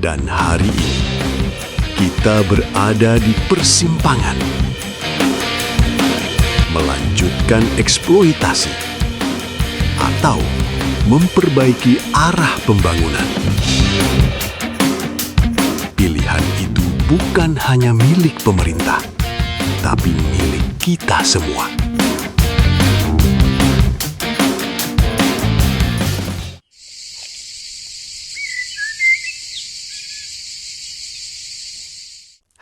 Dan hari ini, kita berada di persimpangan. Melanjutkan eksploitasi atau memperbaiki arah pembangunan. Pilihan itu bukan hanya milik pemerintah, tapi milik kita semua.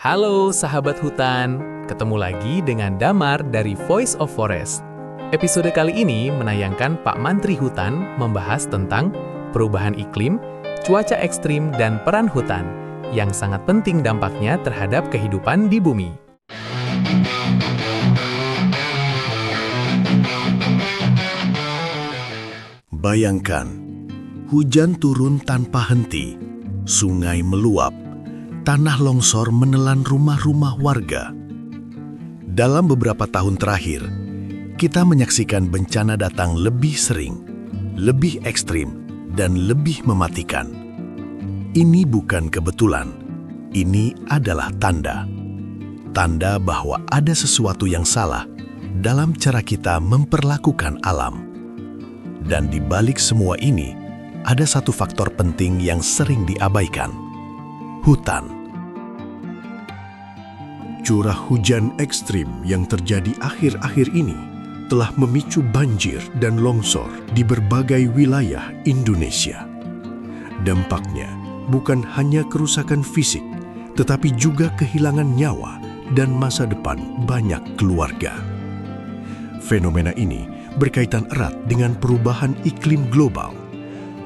Halo sahabat hutan, ketemu lagi dengan Damar dari Voice of Forest. Episode kali ini menayangkan Pak Mantri Hutan membahas tentang perubahan iklim, cuaca ekstrim, dan peran hutan, yang sangat penting dampaknya terhadap kehidupan di bumi. Bayangkan, hujan turun tanpa henti, sungai meluap, tanah longsor menelan rumah-rumah warga. Dalam beberapa tahun terakhir, kita menyaksikan bencana datang lebih sering, lebih ekstrim, dan lebih mematikan. Ini bukan kebetulan, ini adalah tanda. Tanda bahwa ada sesuatu yang salah dalam cara kita memperlakukan alam. Dan di balik semua ini, ada satu faktor penting yang sering diabaikan. Hutan. Curah hujan ekstrim yang terjadi akhir-akhir ini telah memicu banjir dan longsor di berbagai wilayah Indonesia. Dampaknya bukan hanya kerusakan fisik, tetapi juga kehilangan nyawa dan masa depan banyak keluarga. Fenomena ini berkaitan erat dengan perubahan iklim global.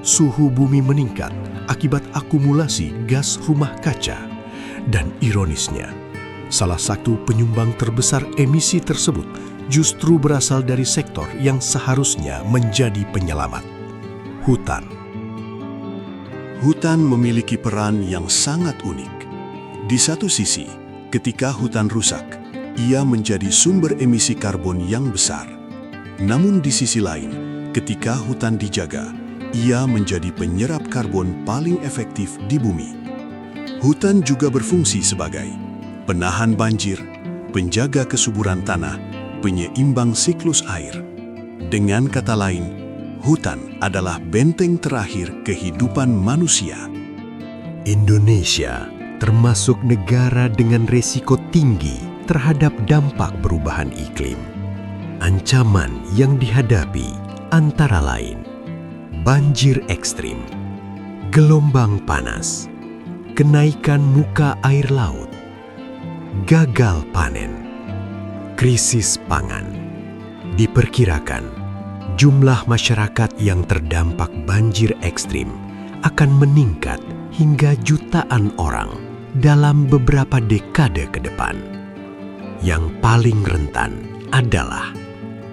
Suhu bumi meningkat akibat akumulasi gas rumah kaca. Dan ironisnya, salah satu penyumbang terbesar emisi tersebut justru berasal dari sektor yang seharusnya menjadi penyelamat, hutan. Hutan memiliki peran yang sangat unik. Di satu sisi, ketika hutan rusak, ia menjadi sumber emisi karbon yang besar. Namun di sisi lain, ketika hutan dijaga, ia menjadi penyerap karbon paling efektif di bumi. Hutan juga berfungsi sebagai penahan banjir, penjaga kesuburan tanah, penyeimbang siklus air. Dengan kata lain, hutan adalah benteng terakhir kehidupan manusia. Indonesia termasuk negara dengan risiko tinggi terhadap dampak perubahan iklim. Ancaman yang dihadapi antara lain banjir ekstrim, gelombang panas, kenaikan muka air laut, gagal panen, krisis pangan. Diperkirakan, jumlah masyarakat yang terdampak banjir ekstrim akan meningkat hingga jutaan orang dalam beberapa dekade ke depan. Yang paling rentan adalah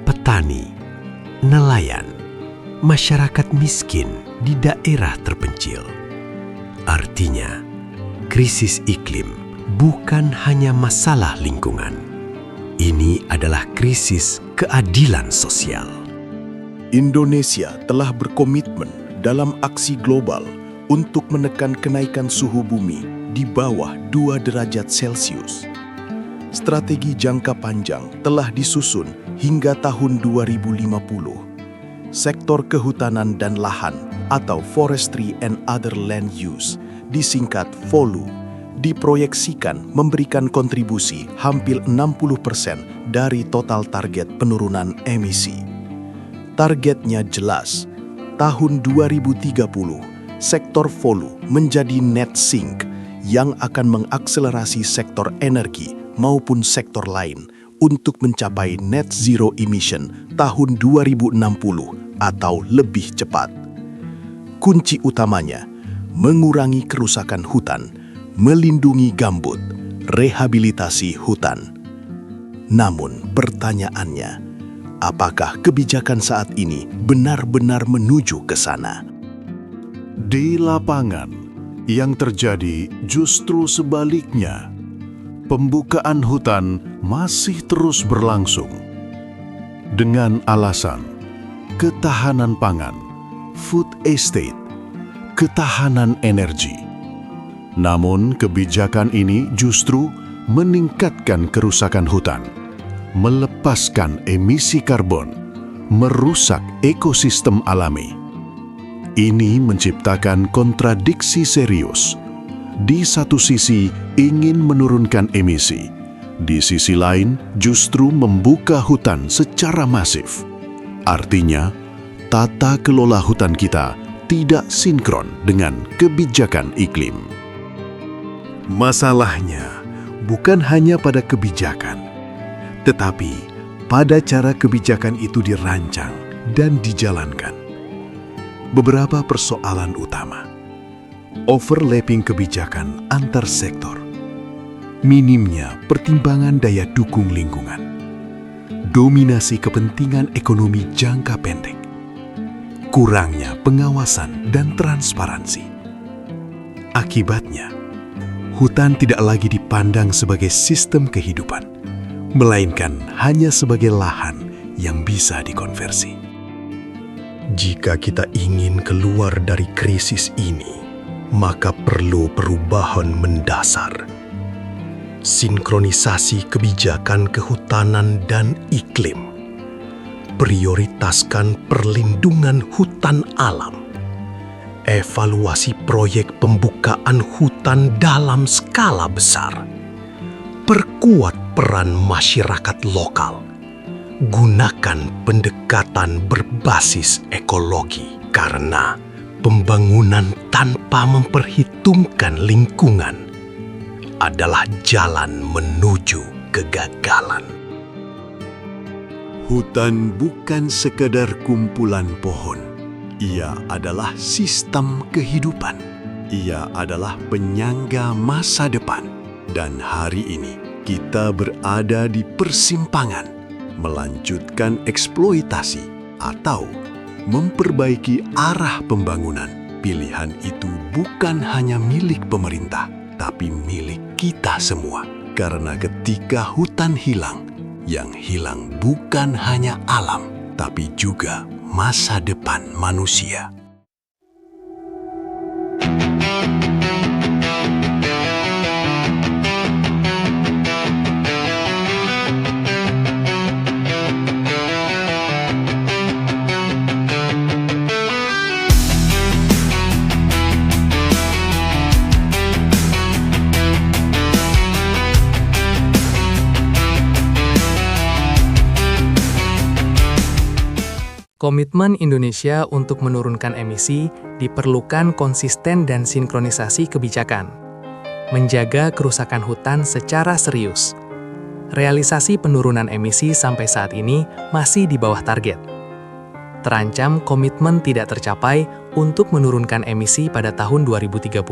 petani, nelayan, masyarakat miskin di daerah terpencil. Artinya, krisis iklim bukan hanya masalah lingkungan. Ini adalah krisis keadilan sosial. Indonesia telah berkomitmen dalam aksi global untuk menekan kenaikan suhu bumi di bawah 2 derajat Celcius. Strategi jangka panjang telah disusun hingga tahun 2050. Sektor kehutanan dan lahan atau Forestry and Other Land Use, disingkat FOLU, diproyeksikan memberikan kontribusi hampir 60% dari total target penurunan emisi. Targetnya jelas, tahun 2030, sektor FOLU menjadi net sink yang akan mengakselerasi sektor energi maupun sektor lain untuk mencapai net zero emission tahun 2060 atau lebih cepat. Kunci utamanya, mengurangi kerusakan hutan, melindungi gambut, rehabilitasi hutan. Namun pertanyaannya, apakah kebijakan saat ini benar-benar menuju ke sana? Di lapangan, yang terjadi justru sebaliknya. Pembukaan hutan masih terus berlangsung dengan alasan ketahanan pangan, food estate, ketahanan energi. Namun, kebijakan ini justru meningkatkan kerusakan hutan, melepaskan emisi karbon, merusak ekosistem alami. Ini menciptakan kontradiksi serius. Di satu sisi ingin menurunkan emisi, di sisi lain justru membuka hutan secara masif. Artinya, tata kelola hutan kita tidak sinkron dengan kebijakan iklim. Masalahnya bukan hanya pada kebijakan, tetapi pada cara kebijakan itu dirancang dan dijalankan. Beberapa persoalan utama: overlapping kebijakan antar sektor, minimnya pertimbangan daya dukung lingkungan, dominasi kepentingan ekonomi jangka pendek, kurangnya pengawasan dan transparansi. Akibatnya, hutan tidak lagi dipandang sebagai sistem kehidupan, melainkan hanya sebagai lahan yang bisa dikonversi. Jika kita ingin keluar dari krisis ini, maka perlu perubahan mendasar. Sinkronisasi kebijakan kehutanan dan iklim. Prioritaskan perlindungan hutan alam. Evaluasi proyek pembukaan hutan dalam skala besar. Perkuat peran masyarakat lokal. Gunakan pendekatan berbasis ekologi, karena pembangunan tanpa memperhitungkan lingkungan adalah jalan menuju kegagalan. Hutan bukan sekadar kumpulan pohon. Ia adalah sistem kehidupan. Ia adalah penyangga masa depan. Dan hari ini kita berada di persimpangan, melanjutkan eksploitasi atau memperbaiki arah pembangunan. Pilihan itu bukan hanya milik pemerintah, tapi milik kita semua. Karena ketika hutan hilang, yang hilang bukan hanya alam, tapi juga masa depan manusia. Komitmen Indonesia untuk menurunkan emisi diperlukan konsisten dan sinkronisasi kebijakan. Menjaga kerusakan hutan secara serius. Realisasi penurunan emisi sampai saat ini masih di bawah target. Terancam komitmen tidak tercapai untuk menurunkan emisi pada tahun 2030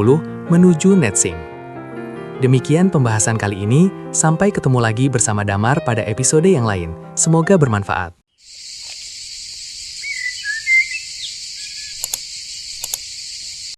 menuju net sink. Demikian pembahasan kali ini, sampai ketemu lagi bersama Damar pada episode yang lain. Semoga bermanfaat.